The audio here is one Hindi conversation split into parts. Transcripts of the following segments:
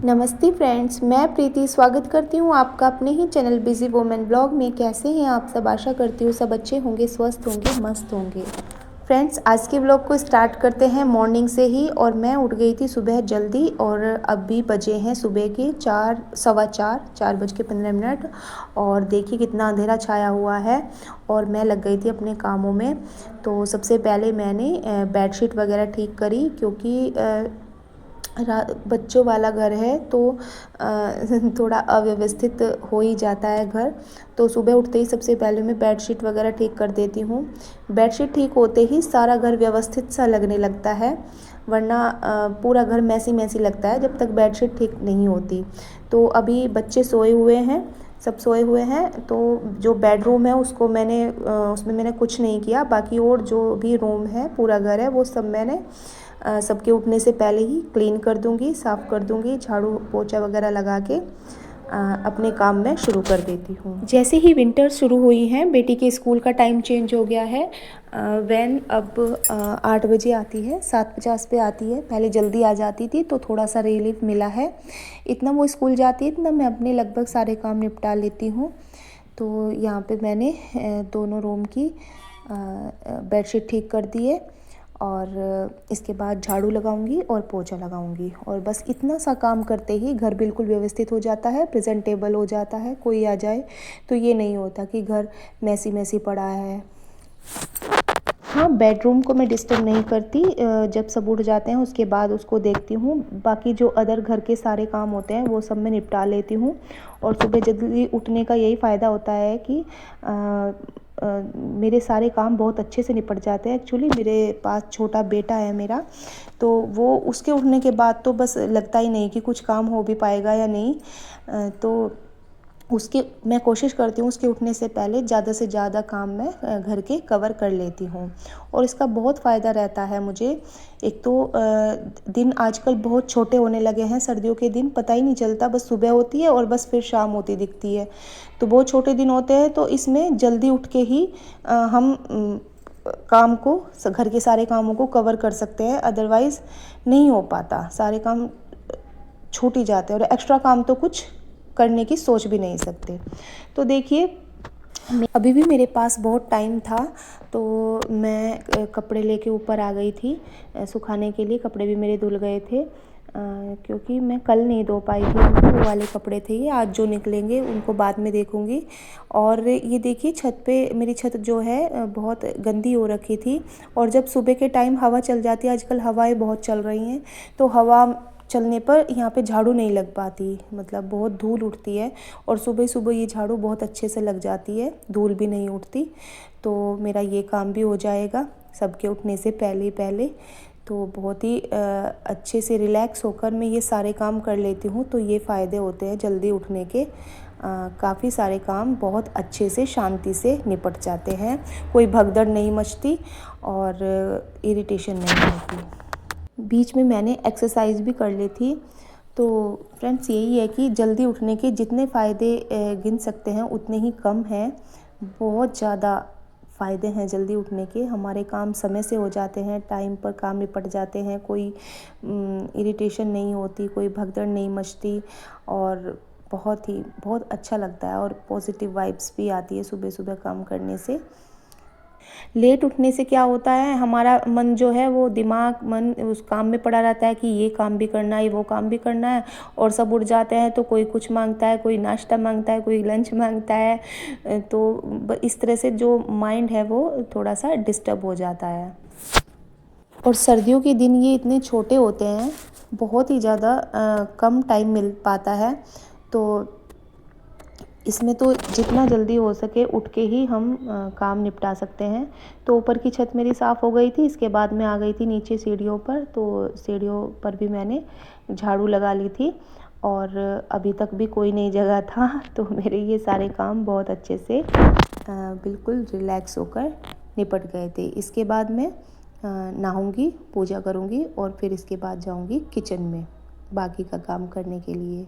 नमस्ते फ्रेंड्स, मैं प्रीति स्वागत करती हूँ आपका अपने ही चैनल बिजी वुमेन ब्लॉग में। कैसे हैं आप सब? आशा करती हूँ सब अच्छे होंगे, स्वस्थ होंगे, मस्त होंगे। फ्रेंड्स, आज के ब्लॉग को स्टार्ट करते हैं मॉर्निंग से ही। और मैं उठ गई थी सुबह जल्दी और अभी बजे हैं सुबह के 4:15। और देखिए कितना अंधेरा छाया हुआ है और मैं लग गई थी अपने कामों में। तो सबसे पहले मैंने बेडशीट वगैरह ठीक करी, क्योंकि बच्चों वाला घर है तो थोड़ा अव्यवस्थित हो ही जाता है घर। तो सुबह उठते ही सबसे पहले मैं बेडशीट वगैरह ठीक कर देती हूँ। बेडशीट ठीक होते ही सारा घर व्यवस्थित सा लगने लगता है, वरना पूरा घर मैसी मैसी लगता है जब तक बेडशीट ठीक नहीं होती। तो अभी बच्चे सोए हुए हैं, सब सोए हुए हैं। तो जो बेडरूम है उसको उसमें मैंने कुछ नहीं किया। बाकी और जो भी रूम है, पूरा घर है, वो सब मैंने सबके उठने से पहले ही क्लीन कर दूंगी, साफ़ कर दूंगी, झाड़ू पोछा वगैरह लगा के अपने काम में शुरू कर देती हूँ। जैसे ही विंटर शुरू हुई है, बेटी के स्कूल का टाइम चेंज हो गया है। वैन अब 8 बजे आती है, 7:50 पे आती है। पहले जल्दी आ जाती थी तो थोड़ा सा रिलीफ मिला है। इतना वो स्कूल जाती है इतना मैं अपने लगभग सारे काम निपटा लेती हूँ। तो यहाँ पे मैंने दोनों रूम की बेडशीट ठीक कर दी है और इसके बाद झाड़ू लगाऊंगी और पोछा लगाऊंगी। और बस इतना सा काम करते ही घर बिल्कुल व्यवस्थित हो जाता है, प्रेजेंटेबल हो जाता है। कोई आ जाए तो ये नहीं होता कि घर मैसी मैसी पड़ा है। हाँ, बेडरूम को मैं डिस्टर्ब नहीं करती। जब सब उठ जाते हैं उसके बाद उसको देखती हूँ। बाकी जो अदर घर के सारे काम होते हैं वो सब मैं निपटा लेती हूँ। और सुबह जल्दी उठने का यही फ़ायदा होता है कि मेरे सारे काम बहुत अच्छे से निपट जाते हैं। एक्चुअली मेरे पास छोटा बेटा है मेरा, तो वो उसके उठने के बाद तो बस लगता ही नहीं कि कुछ काम हो भी पाएगा या नहीं। तो मैं कोशिश करती हूँ उसके उठने से पहले ज़्यादा से ज़्यादा काम मैं घर के कवर कर लेती हूँ। और इसका बहुत फ़ायदा रहता है मुझे। एक तो दिन आजकल बहुत छोटे होने लगे हैं। सर्दियों के दिन पता ही नहीं चलता, बस सुबह होती है और बस फिर शाम होती दिखती है। तो बहुत छोटे दिन होते हैं, तो इसमें जल्दी उठ के ही हम घर के सारे कामों को कवर कर सकते हैं। अदरवाइज़ नहीं हो पाता, सारे काम छूट ही जाते हैं और एक्स्ट्रा काम तो कुछ करने की सोच भी नहीं सकते। तो देखिए, अभी भी मेरे पास बहुत टाइम था तो मैं कपड़े लेके ऊपर आ गई थी सुखाने के लिए। कपड़े भी मेरे धुल गए थे, क्योंकि मैं कल नहीं धो पाई थी उनको। वो वाले कपड़े थे ये, आज जो निकलेंगे उनको बाद में देखूंगी। और ये देखिए, छत पे मेरी छत जो है बहुत गंदी हो रखी थी। और जब सुबह के टाइम हवा चल जाती है, आजकल हवाएं बहुत चल रही हैं, तो हवा चलने पर यहाँ पे झाड़ू नहीं लग पाती, मतलब बहुत धूल उठती है। और सुबह सुबह ये झाड़ू बहुत अच्छे से लग जाती है, धूल भी नहीं उठती। तो मेरा ये काम भी हो जाएगा सबके उठने से पहले पहले। तो बहुत ही अच्छे से रिलैक्स होकर मैं ये सारे काम कर लेती हूँ। तो ये फ़ायदे होते हैं जल्दी उठने के। काफ़ी सारे काम बहुत अच्छे से शांति से निपट जाते हैं, कोई भगदड़ नहीं मचती और इरिटेशन नहीं होती। बीच में मैंने एक्सरसाइज भी कर ली थी। तो फ्रेंड्स, यही है कि जल्दी उठने के जितने फ़ायदे गिन सकते हैं उतने ही कम हैं। बहुत ज़्यादा फ़ायदे हैं जल्दी उठने के। हमारे काम समय से हो जाते हैं, टाइम पर काम निपट जाते हैं, कोई इरिटेशन नहीं होती, कोई भगदड़ नहीं मचती और बहुत अच्छा लगता है। और पॉजिटिव वाइब्स भी आती है सुबह सुबह काम करने से। लेट उठने से क्या होता है, हमारा मन जो है वो मन उस काम में पड़ा रहता है कि ये काम भी करना है, वो काम भी करना है। और सब उठ जाते हैं तो कोई कुछ मांगता है, कोई नाश्ता मांगता है, कोई लंच मांगता है। तो इस तरह से जो माइंड है वो थोड़ा सा डिस्टर्ब हो जाता है। और सर्दियों के दिन ये इतने छोटे होते हैं, बहुत ही ज़्यादा कम टाइम मिल पाता है। तो इसमें तो जितना जल्दी हो सके उठ के ही हम काम निपटा सकते हैं। तो ऊपर की छत मेरी साफ़ हो गई थी, इसके बाद मैं आ गई थी नीचे सीढ़ियों पर। तो सीढ़ियों पर भी मैंने झाड़ू लगा ली थी और अभी तक भी कोई नहीं जगह था। तो मेरे ये सारे काम बहुत अच्छे से बिल्कुल रिलैक्स होकर निपट गए थे। इसके बाद मैं नहाऊंगी, पूजा करूंगी और फिर इसके बाद जाऊंगी किचन में बाकी का काम करने के लिए।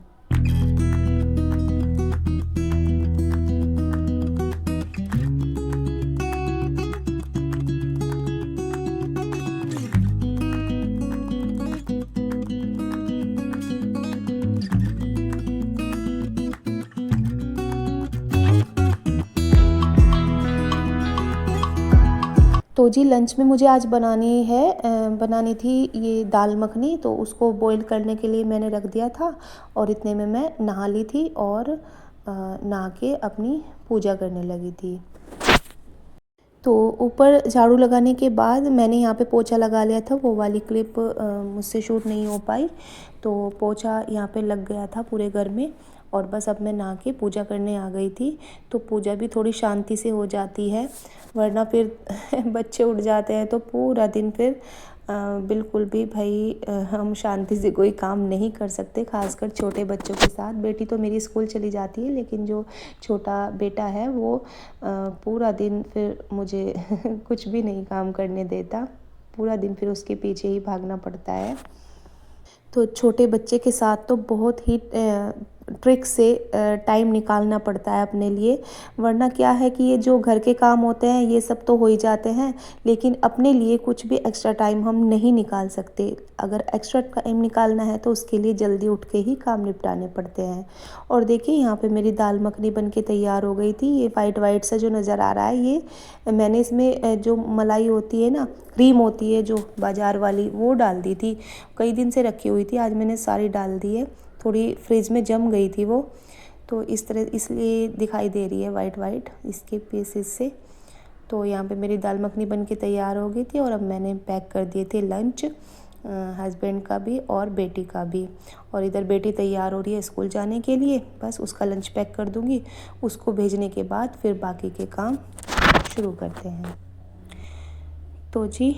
तो जी लंच में मुझे आज बनानी थी ये दाल मखनी। तो उसको बॉईल करने के लिए मैंने रख दिया था और इतने में मैं नहा ली थी और नहा के अपनी पूजा करने लगी थी। तो ऊपर झाड़ू लगाने के बाद मैंने यहाँ पे पोछा लगा लिया था, वो वाली क्लिप मुझसे शूट नहीं हो पाई। तो पोछा यहाँ पे लग गया था पूरे घर में और बस अब मैं नहा के पूजा करने आ गई थी। तो पूजा भी थोड़ी शांति से हो जाती है, वरना फिर बच्चे उठ जाते हैं तो पूरा दिन फिर बिल्कुल भी भाई हम शांति से कोई काम नहीं कर सकते, खासकर छोटे बच्चों के साथ। बेटी तो मेरी स्कूल चली जाती है, लेकिन जो छोटा बेटा है वो पूरा दिन फिर मुझे कुछ भी नहीं काम करने देता, पूरा दिन फिर उसके पीछे ही भागना पड़ता है। तो छोटे बच्चे के साथ तो बहुत ही ट्रिक से टाइम निकालना पड़ता है अपने लिए, वरना क्या है कि ये जो घर के काम होते हैं ये सब तो हो ही जाते हैं, लेकिन अपने लिए कुछ भी एक्स्ट्रा टाइम हम नहीं निकाल सकते। अगर एक्स्ट्रा टाइम निकालना है तो उसके लिए जल्दी उठ के ही काम निपटाने पड़ते हैं। और देखिए यहाँ पे मेरी दाल मखनी बन के तैयार हो गई थी। ये वाइट वाइट सा जो नज़र आ रहा है, ये मैंने इसमें जो मलाई होती है ना, क्रीम होती है जो बाज़ार वाली, वो डाल दी थी। कई दिन से रखी हुई थी, आज मैंने सारी डाल दी है। थोड़ी फ्रिज में जम गई थी वो, तो इस तरह इसलिए दिखाई दे रही है वाइट वाइट इसके पीसेस से। तो यहाँ पे मेरी दाल मखनी बन के तैयार हो गई थी और अब मैंने पैक कर दिए थे लंच, हस्बैंड का भी और बेटी का भी। और इधर बेटी तैयार हो रही है स्कूल जाने के लिए, बस उसका लंच पैक कर दूँगी। उसको भेजने के बाद फिर बाकी के काम शुरू करते हैं। तो जी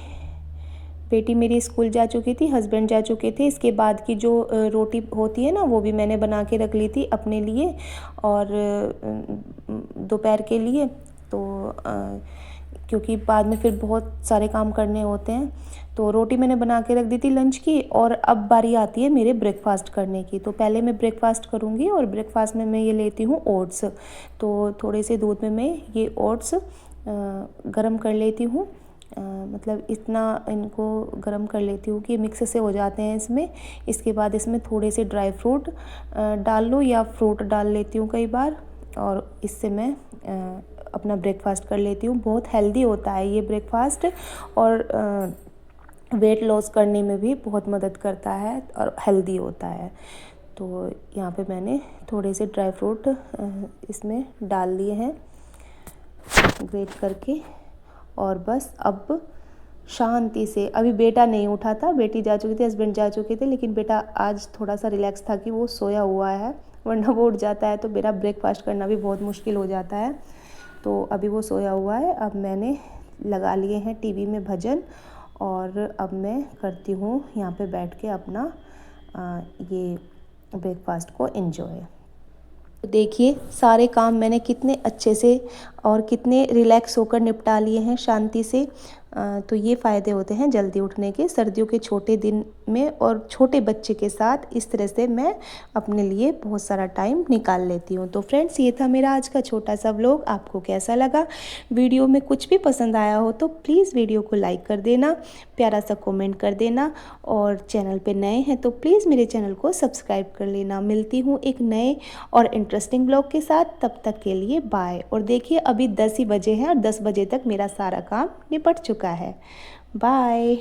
बेटी मेरी स्कूल जा चुकी थी, हस्बैंड जा चुके थे। इसके बाद की जो रोटी होती है ना, वो भी मैंने बना के रख ली थी अपने लिए और दोपहर के लिए। तो क्योंकि बाद में फिर बहुत सारे काम करने होते हैं, तो रोटी मैंने बना के रख दी थी लंच की। और अब बारी आती है मेरे ब्रेकफास्ट करने की। तो पहले मैं ब्रेकफास्ट करूँगी और ब्रेकफास्ट में मैं ये लेती हूँ ओट्स। तो थोड़े से दूध में मैं ये ओट्स गरम कर लेती हूँ, मतलब इतना इनको गरम कर लेती हूँ कि मिक्स से हो जाते हैं इसमें। इसके बाद इसमें थोड़े से ड्राई फ्रूट डाल लो या फ्रूट डाल लेती हूँ कई बार, और इससे मैं अपना ब्रेकफास्ट कर लेती हूँ। बहुत हेल्दी होता है ये ब्रेकफास्ट और वेट लॉस करने में भी बहुत मदद करता है और हेल्दी होता है। तो यहाँ पे मैंने थोड़े से ड्राई फ्रूट इसमें डाल लिए हैं ग्रेट करके। और बस अब शांति से, अभी बेटा नहीं उठा था, बेटी जा चुकी थी, हस्बैंड जा चुके थे, लेकिन बेटा आज थोड़ा सा रिलैक्स था कि वो सोया हुआ है, वरना वो उठ जाता है तो मेरा ब्रेकफास्ट करना भी बहुत मुश्किल हो जाता है। तो अभी वो सोया हुआ है। अब मैंने लगा लिए हैं टीवी में भजन और अब मैं करती हूँ यहाँ पे बैठ के अपना ये ब्रेकफास्ट को एंजॉय। देखिए सारे काम मैंने कितने अच्छे से और कितने रिलैक्स होकर निपटा लिए हैं शांति से। तो ये फ़ायदे होते हैं जल्दी उठने के सर्दियों के छोटे दिन में, और छोटे बच्चे के साथ इस तरह से मैं अपने लिए बहुत सारा टाइम निकाल लेती हूँ। तो फ्रेंड्स, ये था मेरा आज का छोटा सा व्लॉग। आपको कैसा लगा? वीडियो में कुछ भी पसंद आया हो तो प्लीज़ वीडियो को लाइक कर देना, प्यारा सा कमेंट कर देना, और चैनल पे नए हैं तो प्लीज़ मेरे चैनल को सब्सक्राइब कर लेना। मिलती हूँ एक नए और इंटरेस्टिंग ब्लॉग के साथ, तब तक के लिए बाय। और देखिए अभी 10 ही बजे हैं और 10 बजे तक मेरा सारा काम निपट चुका है। बाय।